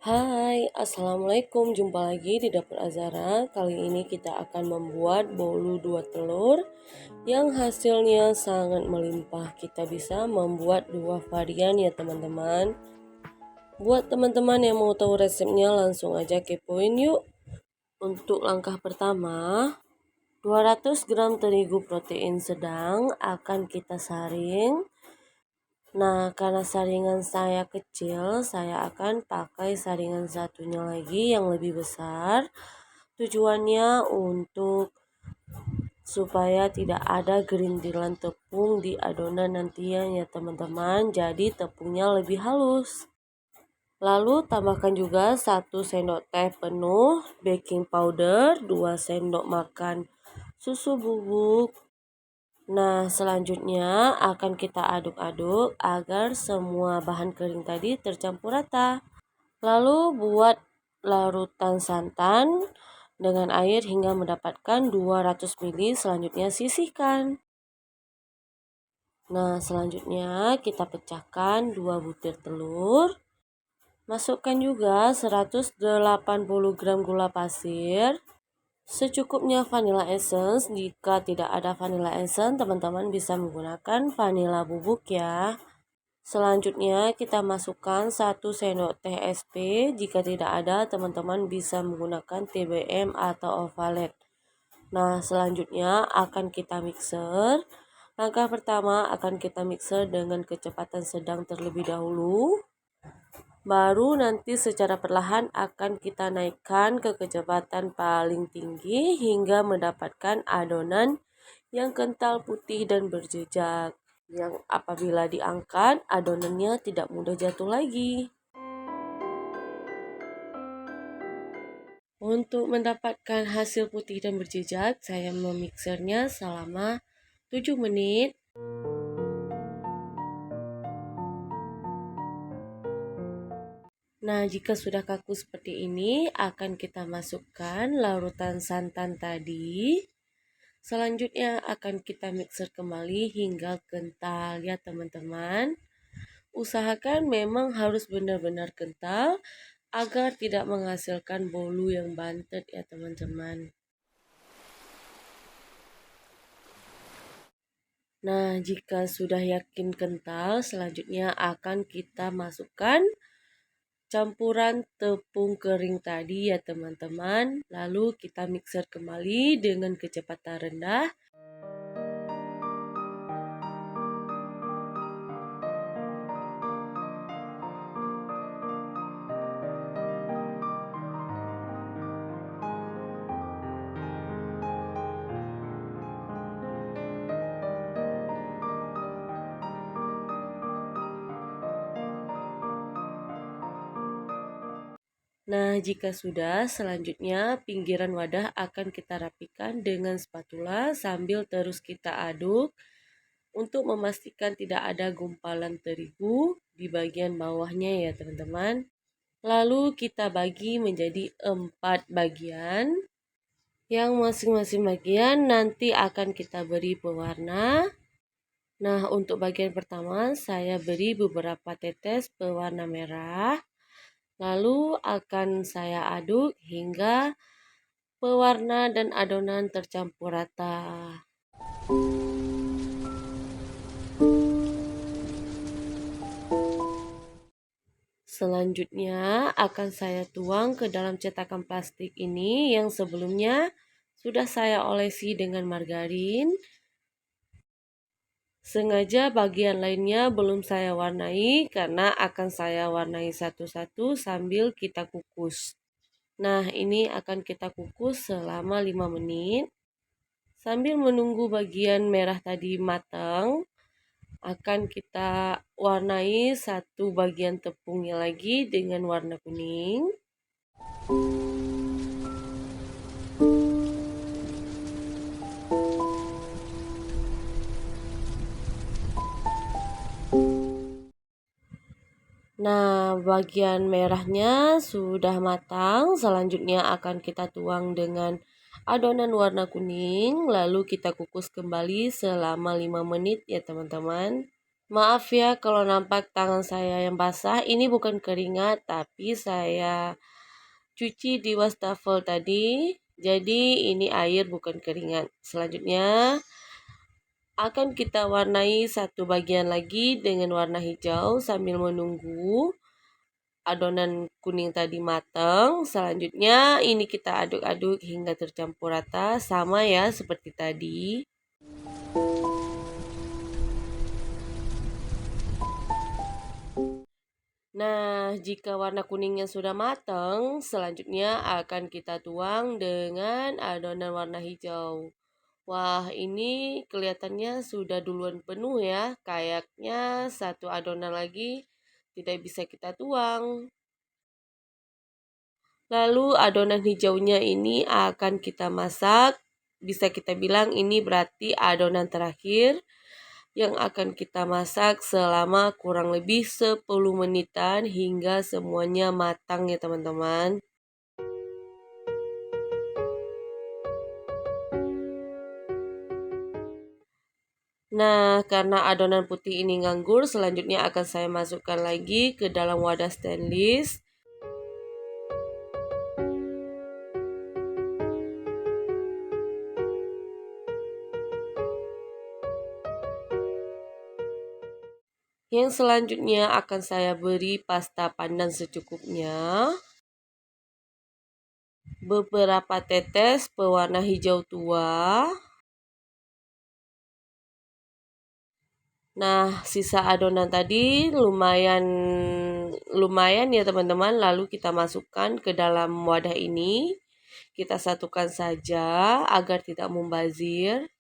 Hai, Assalamualaikum. Jumpa lagi di Dapur Azara. Kali ini kita akan membuat bolu 2 telur yang hasilnya sangat melimpah. Kita bisa membuat 2 varian ya teman-teman. Buat teman-teman yang mau tahu resepnya langsung aja kepoin yuk. Untuk langkah pertama, 200 gram terigu protein sedang akan kita saring. Nah, karena saringan saya kecil, saya akan pakai saringan satunya lagi yang lebih besar. Tujuannya untuk supaya tidak ada gerintilan tepung di adonan nantinya ya teman-teman. Jadi tepungnya lebih halus. Lalu tambahkan juga 1 sendok teh penuh baking powder, 2 sendok makan susu bubuk. Nah, selanjutnya akan kita aduk-aduk agar semua bahan kering tadi tercampur rata. Lalu buat larutan santan dengan air hingga mendapatkan 200 ml. Selanjutnya sisihkan. Nah, selanjutnya kita pecahkan 2 butir telur. Masukkan juga 180 gram gula pasir. Secukupnya vanilla essence. Jika tidak ada vanilla essence, teman-teman bisa menggunakan vanilla bubuk ya. Selanjutnya kita masukkan 1 sendok teh SP. Jika tidak ada, teman-teman bisa menggunakan TBM atau Ovalet. Nah, selanjutnya akan kita mixer. Langkah pertama akan kita mixer dengan kecepatan sedang terlebih dahulu. Baru nanti secara perlahan akan kita naikkan ke kecepatan paling tinggi hingga mendapatkan adonan yang kental, putih, dan berjejak. Yang apabila diangkat, adonannya tidak mudah jatuh lagi. Untuk mendapatkan hasil putih dan berjejak, saya memixernya selama 7 menit. Nah, jika sudah kaku seperti ini, akan kita masukkan larutan santan tadi. Selanjutnya akan kita mixer kembali hingga kental ya teman-teman. Usahakan memang harus benar-benar kental agar tidak menghasilkan bolu yang bantet ya teman-teman. Nah, jika sudah yakin kental, selanjutnya akan kita masukkan campuran tepung kering tadi ya teman-teman. Lalu kita mixer kembali dengan kecepatan rendah. Nah, jika sudah, selanjutnya pinggiran wadah akan kita rapikan dengan spatula sambil terus kita aduk untuk memastikan tidak ada gumpalan terigu di bagian bawahnya ya teman-teman. Lalu kita bagi menjadi 4 bagian. Yang masing-masing bagian nanti akan kita beri pewarna. Nah, untuk bagian pertama saya beri beberapa tetes pewarna merah. Lalu akan saya aduk hingga pewarna dan adonan tercampur rata. Selanjutnya akan saya tuang ke dalam cetakan plastik ini yang sebelumnya sudah saya olesi dengan margarin. Sengaja bagian lainnya belum saya warnai karena akan saya warnai satu-satu sambil kita kukus. Nah, ini akan kita kukus selama 5 menit. Sambil menunggu bagian merah tadi matang, akan kita warnai satu bagian tepungnya lagi dengan warna kuning. Nah, bagian merahnya sudah matang. Selanjutnya akan kita tuang dengan adonan warna kuning. Lalu kita kukus kembali selama 5 menit ya teman-teman. Maaf ya kalau nampak tangan saya yang basah, ini bukan keringat tapi saya cuci di wastafel tadi. Jadi ini air bukan keringat. Selanjutnya akan kita warnai satu bagian lagi dengan warna hijau sambil menunggu adonan kuning tadi matang. Selanjutnya ini kita aduk-aduk hingga tercampur rata, sama ya seperti tadi. Nah, jika warna kuningnya sudah matang, selanjutnya akan kita tuang dengan adonan warna hijau. Wah, ini kelihatannya sudah duluan penuh ya. Kayaknya satu adonan lagi tidak bisa kita tuang. Lalu adonan hijaunya ini akan kita masak. Bisa kita bilang ini berarti adonan terakhir yang akan kita masak selama kurang lebih 10 menitan hingga semuanya matang ya teman-teman. Nah, karena adonan putih ini nganggur, selanjutnya akan saya masukkan lagi ke dalam wadah stainless. Yang selanjutnya akan saya beri pasta pandan secukupnya. Beberapa tetes pewarna hijau tua. Nah, sisa adonan tadi lumayan ya teman-teman. Lalu kita masukkan ke dalam wadah ini. Kita satukan saja agar tidak membazir.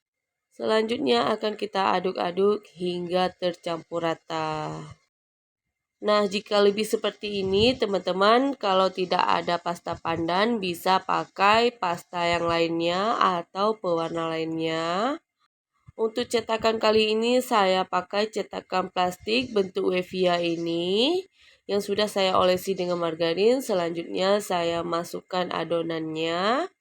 Selanjutnya akan kita aduk-aduk hingga tercampur rata. Nah, jika lebih seperti ini, teman-teman, kalau tidak ada pasta pandan, bisa pakai pasta yang lainnya atau pewarna lainnya. Untuk cetakan kali ini, saya pakai cetakan plastik bentuk Wevia ini yang sudah saya olesi dengan margarin. Selanjutnya, saya masukkan adonannya.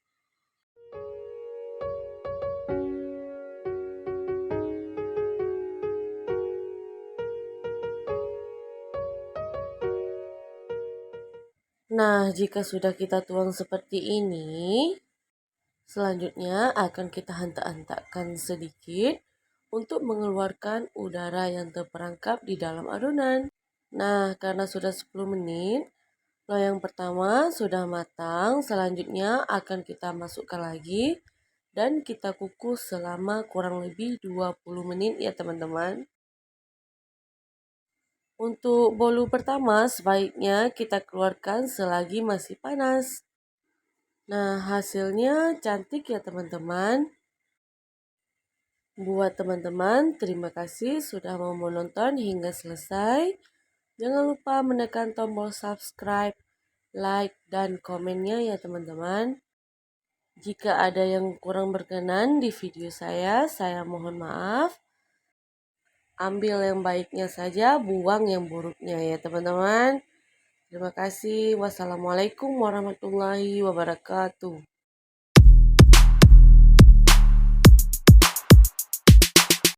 Nah, jika sudah kita tuang seperti ini, selanjutnya akan kita hentak-hentakkan sedikit untuk mengeluarkan udara yang terperangkap di dalam adonan. Nah, karena sudah 10 menit, loyang pertama sudah matang, selanjutnya akan kita masukkan lagi dan kita kukus selama kurang lebih 20 menit ya teman-teman. Untuk bolu pertama sebaiknya kita keluarkan selagi masih panas. Nah, hasilnya cantik ya teman-teman. Buat teman-teman, terima kasih sudah mau menonton hingga selesai. Jangan lupa menekan tombol subscribe, like, dan komennya ya teman-teman. Jika ada yang kurang berkenan di video saya mohon maaf. Ambil yang baiknya saja, buang yang buruknya ya teman-teman. Terima kasih. Wassalamualaikum warahmatullahi wabarakatuh.